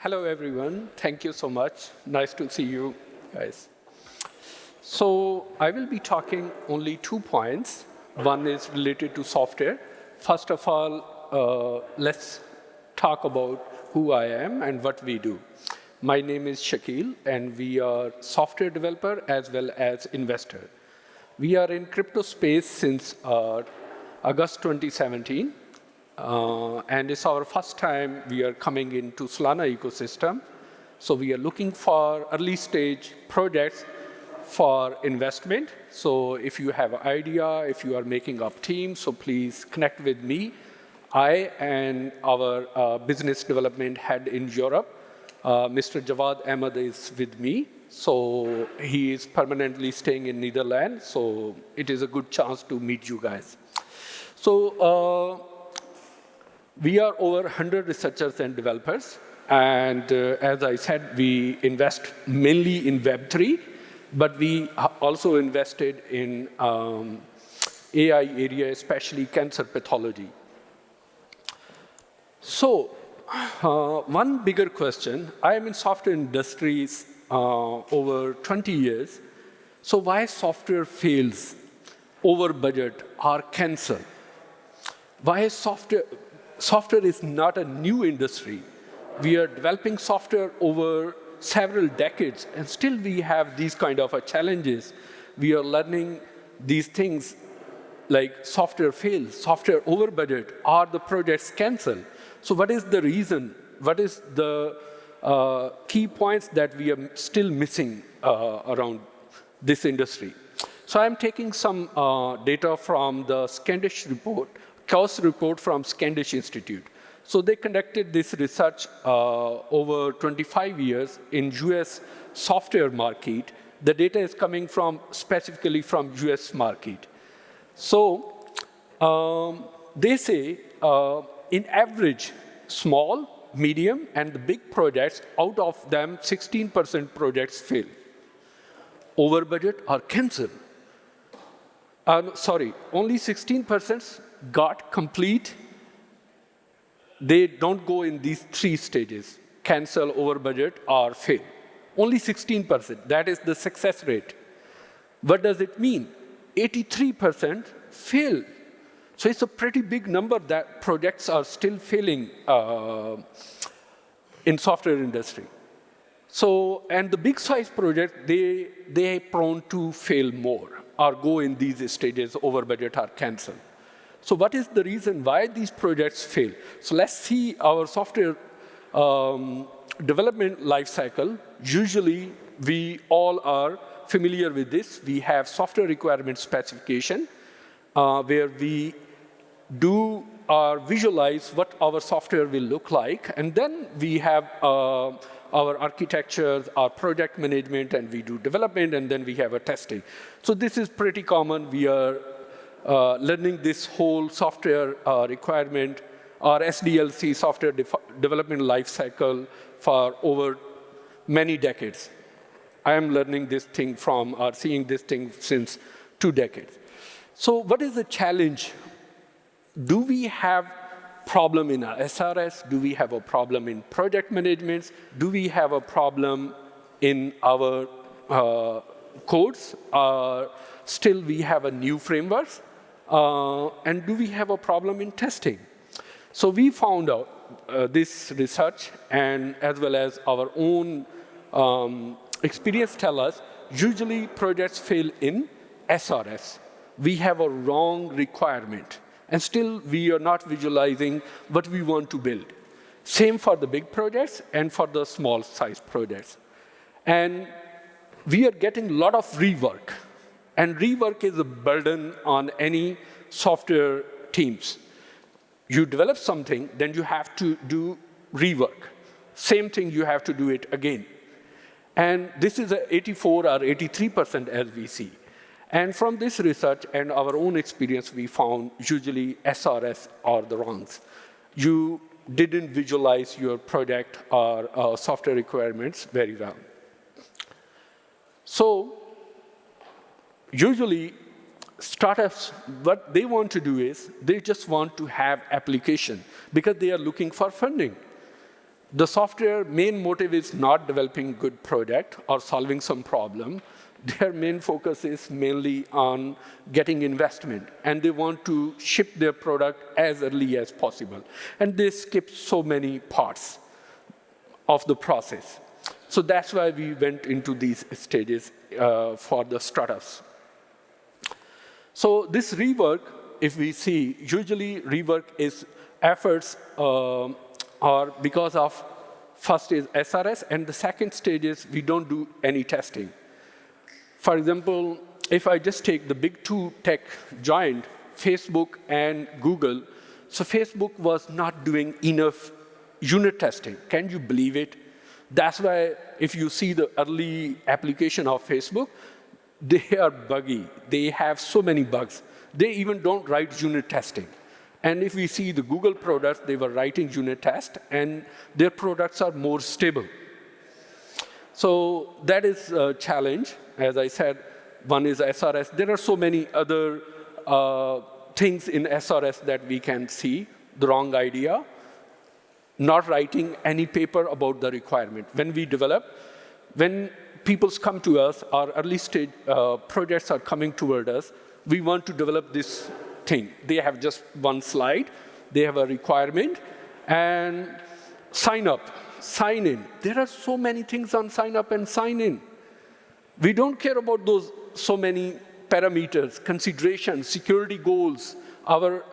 Hello, everyone. Thank you so much. Nice to see you guys. So I will be talking only 2 points. One is related to software. First of all, let's talk about who I am and what we do. My name is Shakil, and we are software developer as well as investor. We are in crypto space since August 2017. And it's our first time we are coming into Solana ecosystem. So we are looking for early stage projects for investment. So if you have an idea, if you are making up teams, so please connect with me. I and our business development head in Europe, Mr. Jawad Ahmed, is with me. So he is permanently staying in Netherlands. So it is a good chance to meet you guys. So we are over 100 researchers and developers. And as I said, we invest mainly in Web3, but we also invested in AI area, especially cancer pathology. So one bigger question, I am in software industries over 20 years. So why software fails, over budget, or cancel? Why software is not a new industry. We are developing software over several decades, and still we have these kind of challenges. We are learning these things like software fails, software over budget, or the projects cancel. So what is the reason? What is the key points that we are still missing around this industry? So I'm taking some data from the Scandish report, chaos report from Scandish Institute. So they conducted this research over 25 years in US software market. The data is coming from specifically from US market. So they say in average, small, medium, and the big projects, out of them 16% projects fail. Over budget or cancel. Sorry, only 16% got complete. They don't go in these 3 stages, cancel, over budget, or fail. Only 16%, that is the success rate. What does it mean? 83% fail. So it's a pretty big number that projects are still failing in software industry. So, and the big size projects, they are prone to fail more or go in these stages, over budget or cancel. So what is the reason why these projects fail? So let's see our software development life cycle. Usually, we all are familiar with this. We have software requirement specification, where we do or visualize what our software will look like. And then we have our architectures, our project management, and we do development, and then we have a testing. So this is pretty common. We are learning this whole software requirement, or SDLC, software development life cycle, for over many decades. I am learning this thing from, or seeing this thing since 2 decades. So what is the challenge? Do we have problem in our SRS? Do we have a problem in project management? Do we have a problem in our codes? Still, we have a new frameworks? And do we have a problem in testing? So we found out this research, and as well as our own experience tell us, usually projects fail in SRS. We have a wrong requirement, and still we are not visualizing what we want to build. Same for the big projects and for the small size projects. And we are getting a lot of rework. And rework is a burden on any software teams. You develop something, then you have to do rework. Same thing, you have to do it again. And this is 84 or 83% as we see. And from this research and our own experience, we found usually SRS are the wrongs. You didn't visualize your project or software requirements very well. So usually, startups, what they want to do is, they just want to have application because they are looking for funding. The software main motive is not developing good product or solving some problem. Their main focus is mainly on getting investment, and they want to ship their product as early as possible. And they skip so many parts of the process. So that's why we went into these stages for the startups. So this rework, if we see, usually rework is efforts are because of, first is SRS, and the second stage is we don't do any testing. For example, if I just take the big two tech giant, Facebook and Google, so Facebook was not doing enough unit testing. Can you believe it? That's why if you see the early application of Facebook, they are buggy. They have so many bugs. They even don't write unit testing. And if we see the Google products, they were writing unit tests, and their products are more stable. So that is a challenge. As I said, one is SRS. There are so many other things in SRS that we can see. The wrong idea, not writing any paper about the requirement. When we develop, when people come to us, our early stage projects are coming toward us, we want to develop this thing. They have just one slide. They have a requirement. And sign up, sign in. There are so many things on sign up and sign in. We don't care about those so many parameters, considerations, security goals, our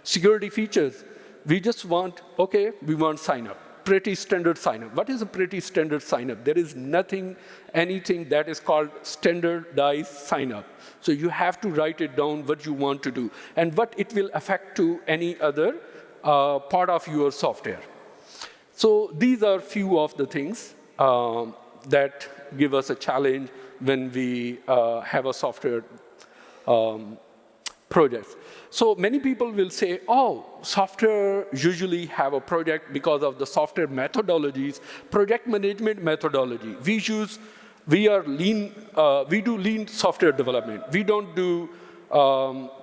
security features. We just want, OK, we want sign up. Pretty standard sign up. What is a pretty standard sign up? There is nothing, anything that is called standardized sign up. So you have to write it down what you want to do and what it will affect to any other part of your software. So these are few of the things that give us a challenge when we have a software project. So many people will say, oh, software usually have a project because of the software methodologies, project management methodology. We do lean software development. We don't do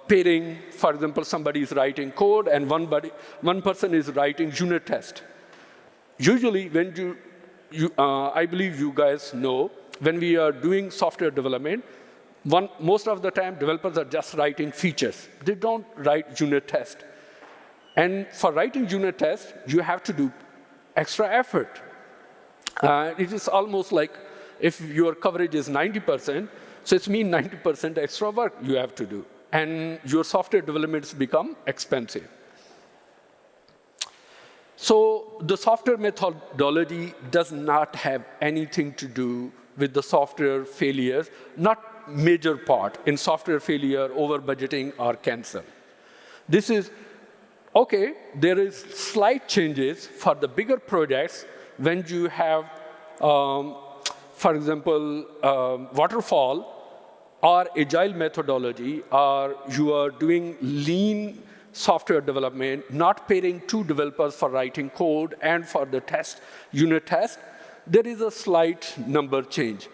pairing. For example, somebody is writing code and one person is writing unit test. Usually, when I believe you guys know, when we are doing software development, most of the time, developers are just writing features. They don't write unit test. And for writing unit test, you have to do extra effort. It is almost like if your coverage is 90%, so it means 90% extra work you have to do. And your software developments become expensive. So the software methodology does not have anything to do with the software failures, not major part in software failure, over budgeting, or cancel. This is, OK, there is slight changes for the bigger projects when you have, for example, waterfall or agile methodology, or you are doing lean software development, not pairing two developers for writing code and for the test, unit test, there is a slight number change.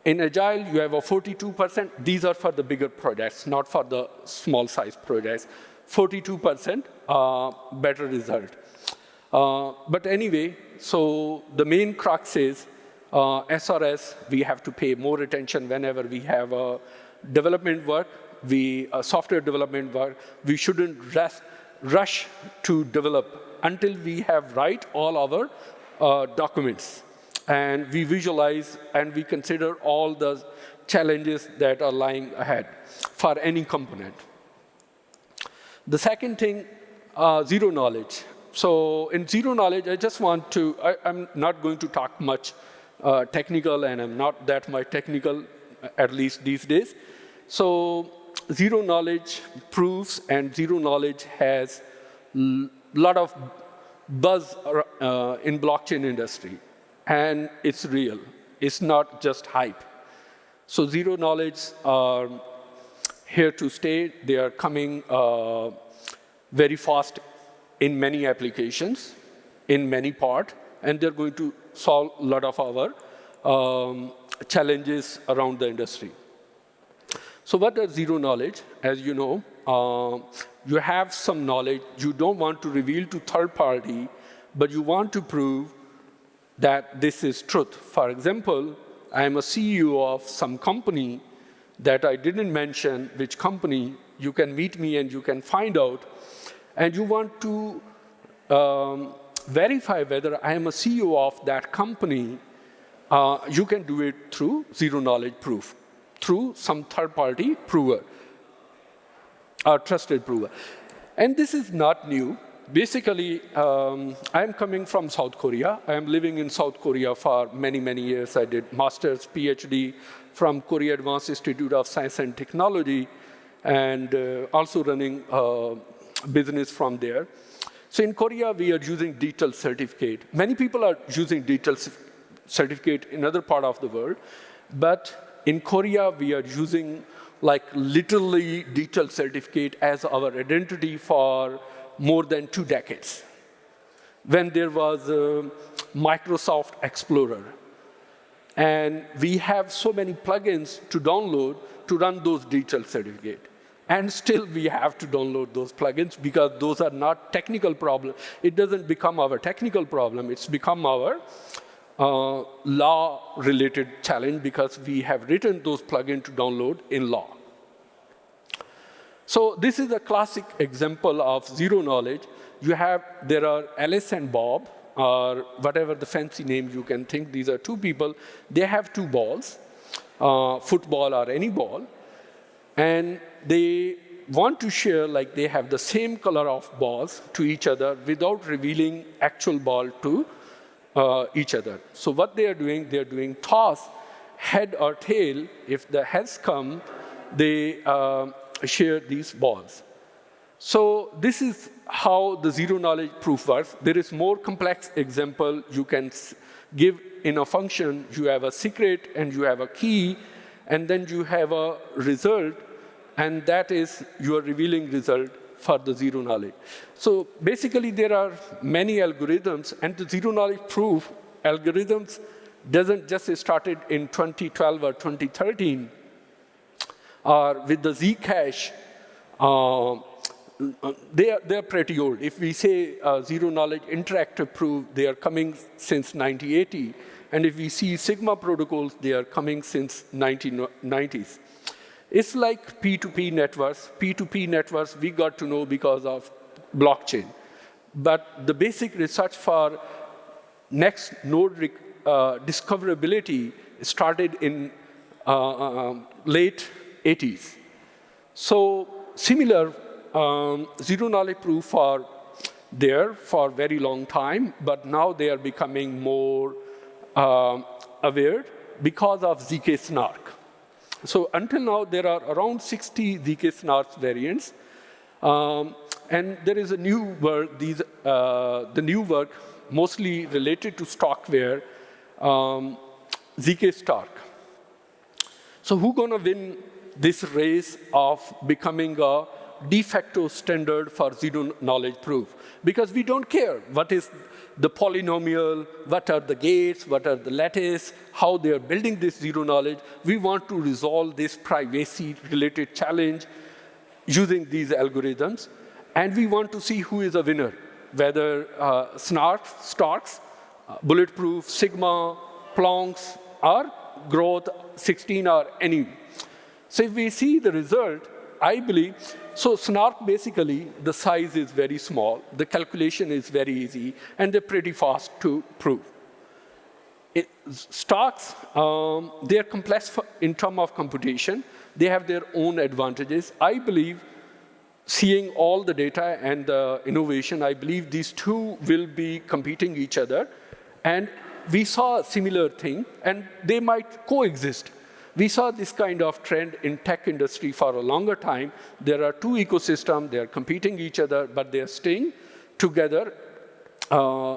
In Agile, you have a 42%. These are for the bigger projects, not for the small size projects. 42% better result. But anyway, so the main crux is SRS, we have to pay more attention whenever we have development work, software development work. We shouldn't rush to develop until we have write all our documents. And we visualize and we consider all the challenges that are lying ahead for any component. The second thing, zero knowledge. So in zero knowledge, I just want to, I'm not going to talk much technical, and I'm not that much technical, at least these days. So zero knowledge proves, and zero knowledge has a lot of buzz in blockchain industry. And it's real. It's not just hype. So zero knowledge are here to stay. They are coming very fast in many applications, in many parts, and they're going to solve a lot of our challenges around the industry. So what is zero knowledge? As you know, you have some knowledge. You don't want to reveal to third party but you want to prove that this is truth. For example, I am a CEO of some company that I didn't mention which company. You can meet me and you can find out. And you want to verify whether I am a CEO of that company. You can do it through zero-knowledge proof, through some third-party prover, or trusted prover. And this is not new. Basically, I'm coming from South Korea. I'm living in South Korea for many, many years. I did master's, PhD from Korea Advanced Institute of Science and Technology, and also running a business from there. So in Korea, we are using digital certificate. Many people are using digital certificate in other part of the world, but in Korea, we are using like literally digital certificate as our identity for more than 2 decades. When there was Microsoft Explorer, and we have so many plugins to download to run those digital certificates. And still we have to download those plugins because those are not technical problems. It doesn't become our technical problem, it's become our law-related challenge because we have written those plugins to download in law. So this is a classic example of zero knowledge. There are Alice and Bob, or whatever the fancy name you can think. These are 2 people. They have 2 balls, football or any ball, and they want to share, like they have the same color of balls to each other without revealing actual ball to each other. So what they are doing toss, head or tail. If the heads come, they share these balls. So this is how the zero-knowledge proof works. There is more complex example you can give in a function. You have a secret, and you have a key, and then you have a result, and that is your revealing result for the zero-knowledge. So basically, there are many algorithms, and the zero-knowledge proof algorithms doesn't just started in 2012 or 2013, or with the Zcash. They are pretty old. If we say zero-knowledge interactive proof, they are coming since 1980. And if we see Sigma protocols, they are coming since 1990s. It's like P2P networks. P2P networks we got to know because of blockchain. But the basic research for next node discoverability started in late 80s. So similar zero-knowledge proof are there for a very long time, but now they are becoming more aware because of ZK snark. So until now, there are around 60 ZK snark variants. And there is a new work, the new work mostly related to stockware, ZK Stark. So who's going to win this race of becoming a de facto standard for zero-knowledge proof? Because we don't care what is the polynomial, what are the gates, what are the lattice, how they are building this zero-knowledge. We want to resolve this privacy-related challenge using these algorithms. And we want to see who is a winner, whether Starks, Bulletproof, Sigma, Plonks, or Growth 16, or any. So if we see the result, I believe, so Snark basically, the size is very small, the calculation is very easy, and they're pretty fast to prove. Starks, they are complex in terms of computation. They have their own advantages. I believe, seeing all the data and the innovation, I believe these two will be competing each other. And we saw a similar thing, and they might coexist. We saw this kind of trend in tech industry for a longer time. There are two ecosystems, they are competing each other, but they are staying together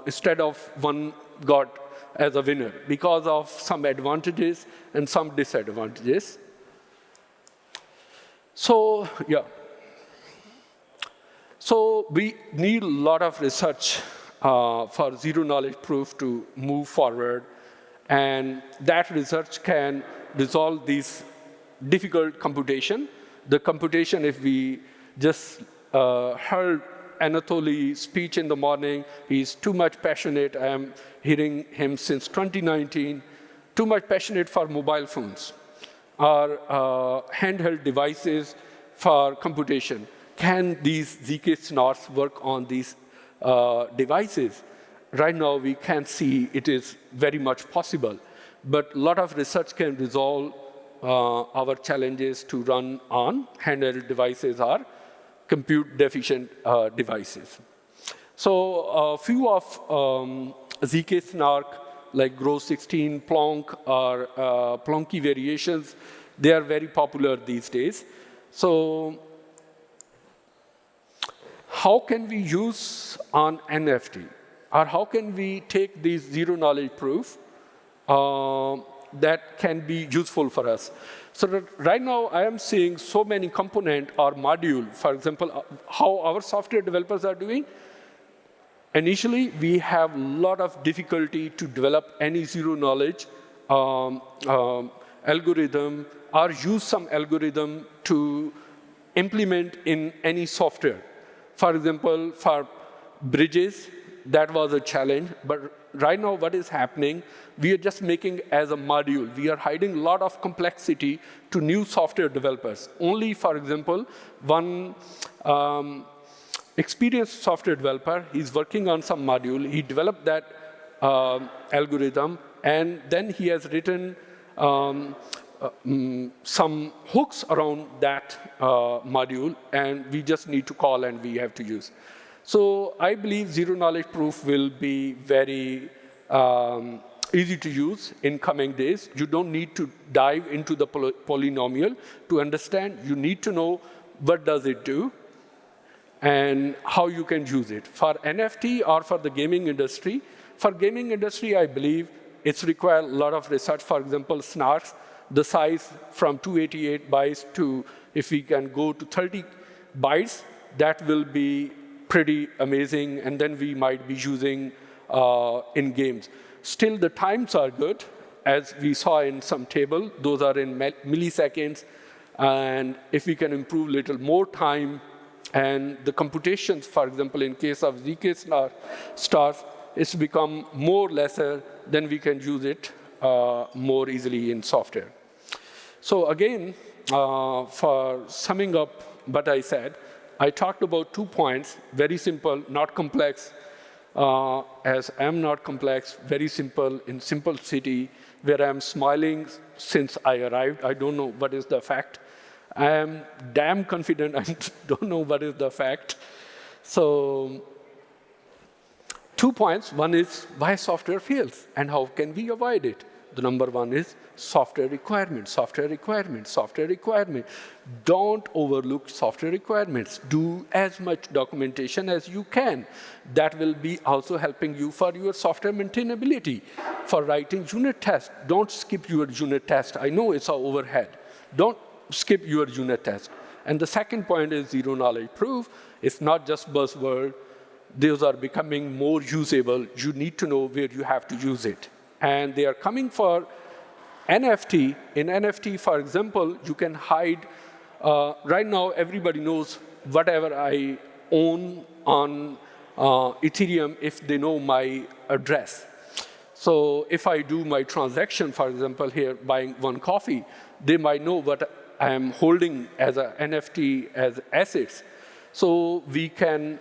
instead of one got as a winner because of some advantages and some disadvantages. So, yeah. So we need a lot of research for zero-knowledge proof to move forward, and that research can resolve these difficult computation. The computation, if we just heard Anatoly's speech in the morning. He's too much passionate. I am hearing him since 2019. Too much passionate for mobile phones or handheld devices for computation. Can these ZK snarks work on these devices? Right now, we can see it is very much possible. But a lot of research can resolve our challenges to run on handheld devices or compute-deficient devices. So a few of ZK snark, like Grow16, Plonk, or Plonky variations, they are very popular these days. So how can we use on NFT? Or how can we take these zero-knowledge proof that can be useful for us? So right now, I am seeing so many component or module, for example, how our software developers are doing. Initially, we have a lot of difficulty to develop any zero-knowledge algorithm or use some algorithm to implement in any software. For example, for bridges, that was a challenge. But right now, what is happening, we are just making as a module. We are hiding a lot of complexity to new software developers. Only, for example, one experienced software developer, he's working on some module. He developed that algorithm, and then he has written some hooks around that module, and we just need to call and we have to use. So I believe zero-knowledge proof will be very easy to use in coming days. You don't need to dive into the polynomial to understand. You need to know what does it do and how you can use it. For NFT or for the gaming industry, I believe it's required a lot of research. For example, snarks, the size from 288 bytes to, if we can go to 30 bytes, that will be pretty amazing, and then we might be using in games. Still, the times are good, as we saw in some table. Those are in milliseconds, and if we can improve a little more time, and the computations, for example, in case of ZK stars, it's become more lesser, then we can use it more easily in software. So again, for summing up what I said, I talked about 2 points, very simple, not complex, as I'm not complex, very simple, in simplicity, where I'm smiling since I arrived. I don't know what is the fact. I am damn confident I don't know what is the fact. So 2 points. One is why software fails and how can we avoid it. The number one is software requirements, software requirements, software requirements. Don't overlook software requirements. Do as much documentation as you can. That will be also helping you for your software maintainability. For writing unit tests, don't skip your unit test. I know it's an overhead. Don't skip your unit test. And the second point is zero-knowledge proof. It's not just buzzword. Those are becoming more usable. You need to know where you have to use it. And they are coming for NFT. In NFT, for example, you can hide. Right now, everybody knows whatever I own on Ethereum if they know my address. So if I do my transaction, for example, here, buying one coffee, they might know what I am holding as an NFT as assets. So we can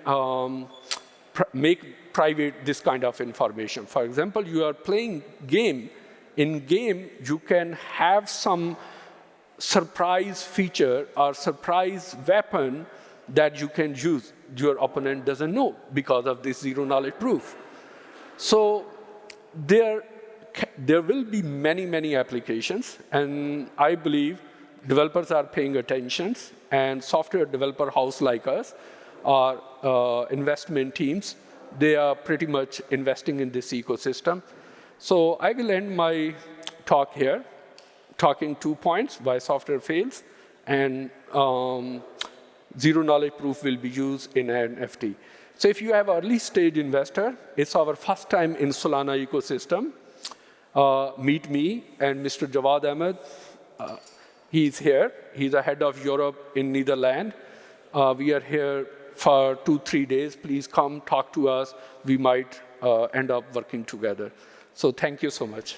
make private this kind of information. For example, you are playing game. In game, you can have some surprise feature or surprise weapon that you can use. Your opponent doesn't know because of this zero-knowledge proof. So there will be many, many applications, and I believe developers are paying attention, and software developer house like us, or investment teams, they are pretty much investing in this ecosystem. So I will end my talk here, talking 2 points, why software fails, and zero-knowledge proof will be used in NFT. So if you have early stage investor, it's our first time in Solana ecosystem. Meet me and Mr. Jawad Ahmed. He's here. He's the head of Europe in Netherlands. We are here for 2-3 days, please come talk to us. We might end up working together. So thank you so much.